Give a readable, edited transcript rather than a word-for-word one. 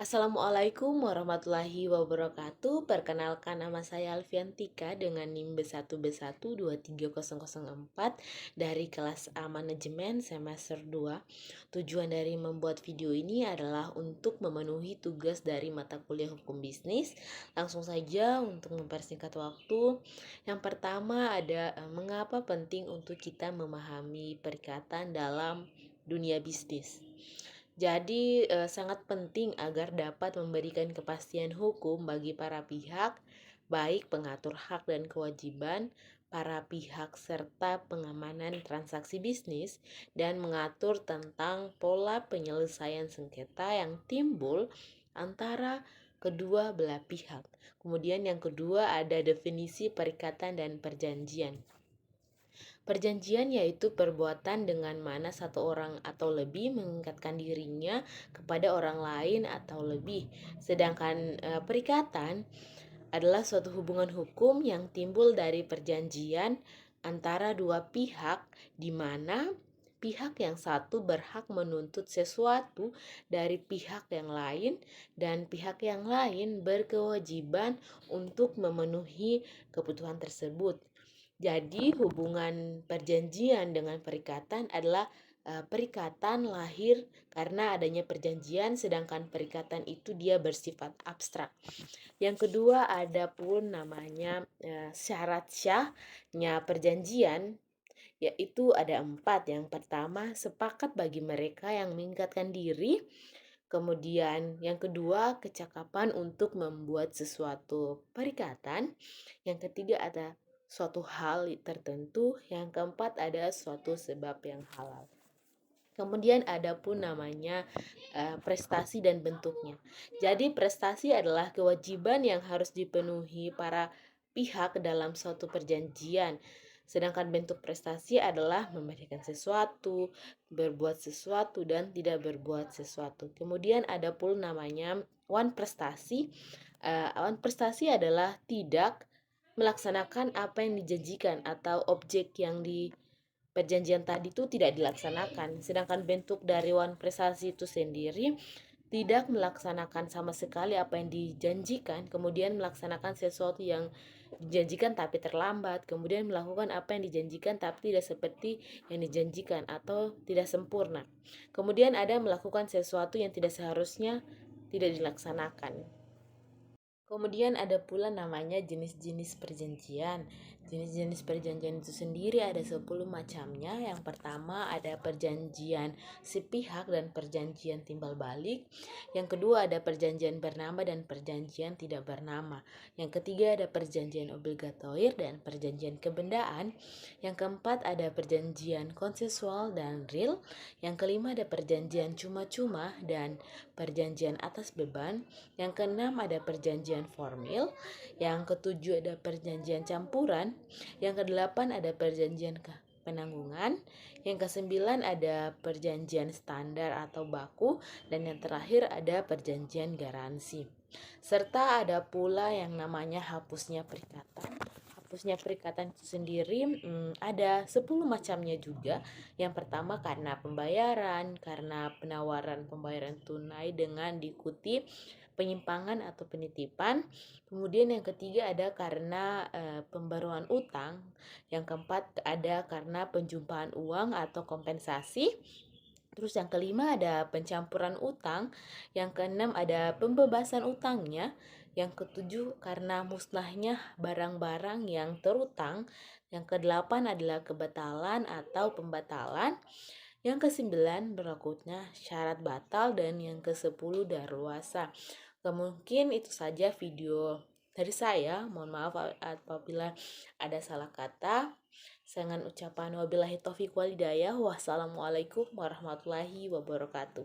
Assalamualaikum warahmatullahi wabarakatuh. Perkenalkan, nama saya Alfiantika dengan NIM B1B1 23004 dari kelas A Manajemen semester 2. Tujuan dari membuat video ini adalah untuk memenuhi tugas dari mata kuliah hukum bisnis. Langsung saja untuk mempersingkat waktu. Yang pertama ada mengapa penting untuk kita memahami perikatan dalam dunia bisnis. Jadi sangat penting agar dapat memberikan kepastian hukum bagi para pihak, baik pengatur hak dan kewajiban para pihak serta pengamanan transaksi bisnis, dan mengatur tentang pola penyelesaian sengketa yang timbul antara kedua belah pihak. Kemudian yang kedua ada definisi perikatan dan perjanjian. Perjanjian yaitu perbuatan dengan mana satu orang atau lebih mengikatkan dirinya kepada orang lain atau lebih. Sedangkan perikatan adalah suatu hubungan hukum yang timbul dari perjanjian antara dua pihak di mana pihak yang satu berhak menuntut sesuatu dari pihak yang lain dan pihak yang lain berkewajiban untuk memenuhi kebutuhan tersebut. Jadi hubungan perjanjian dengan perikatan adalah perikatan lahir karena adanya perjanjian, sedangkan perikatan itu dia bersifat abstrak. Yang kedua ada pun namanya syarat syahnya perjanjian, yaitu ada 4. Yang pertama, sepakat bagi mereka yang mengikatkan diri. Kemudian yang kedua, kecakapan untuk membuat sesuatu perikatan. Yang ketiga ada suatu hal tertentu. Yang keempat ada suatu sebab yang halal. Kemudian ada pun namanya prestasi dan bentuknya. Jadi prestasi adalah kewajiban yang harus dipenuhi para pihak dalam suatu perjanjian. Sedangkan bentuk prestasi adalah memberikan sesuatu, berbuat sesuatu, dan tidak berbuat sesuatu. Kemudian ada pun namanya wan prestasi. Wan prestasi adalah tidak melaksanakan apa yang dijanjikan atau objek yang di perjanjian tadi itu tidak dilaksanakan. Sedangkan bentuk dari wan prestasi itu sendiri tidak melaksanakan sama sekali apa yang dijanjikan, kemudian melaksanakan sesuatu yang dijanjikan tapi terlambat, kemudian melakukan apa yang dijanjikan tapi tidak seperti yang dijanjikan atau tidak sempurna. Kemudian ada melakukan sesuatu yang tidak seharusnya tidak dilaksanakan. Kemudian ada pula namanya jenis-jenis perjanjian. Jenis-jenis perjanjian itu sendiri ada 10 macamnya. Yang pertama ada perjanjian sepihak dan perjanjian timbal balik. Yang kedua ada perjanjian bernama dan perjanjian tidak bernama. Yang ketiga ada perjanjian obligatoir dan perjanjian kebendaan. Yang keempat ada perjanjian konsensual dan real. Yang kelima ada perjanjian cuma-cuma dan perjanjian atas beban. Yang keenam ada perjanjian formil. Yang ketujuh ada perjanjian campuran. Yang kedelapan ada perjanjian penanggungan. Yang kesembilan ada perjanjian standar atau baku. Dan yang terakhir ada perjanjian garansi. Serta ada pula yang namanya hapusnya perikatan. Hapusnya perikatan itu sendiri ada 10 macamnya juga. Yang pertama karena pembayaran, karena penawaran pembayaran tunai dengan diikuti penyimpangan atau penitipan. Kemudian yang ketiga ada karena pembaruan utang. Yang keempat ada karena penjumpahan uang atau kompensasi. Terus yang kelima ada pencampuran utang. Yang keenam ada pembebasan utangnya. Yang ketujuh karena musnahnya barang-barang yang terutang. Yang kedelapan adalah kebatalan atau pembatalan. Yang kesembilan berlakunya syarat batal, dan yang kesepuluh daluarsa. Mungkin itu saja video dari saya. Mohon maaf apabila ada salah kata. Dengan ucapan wabillahi taufiq walhidayah. Wassalamualaikum warahmatullahi wabarakatuh.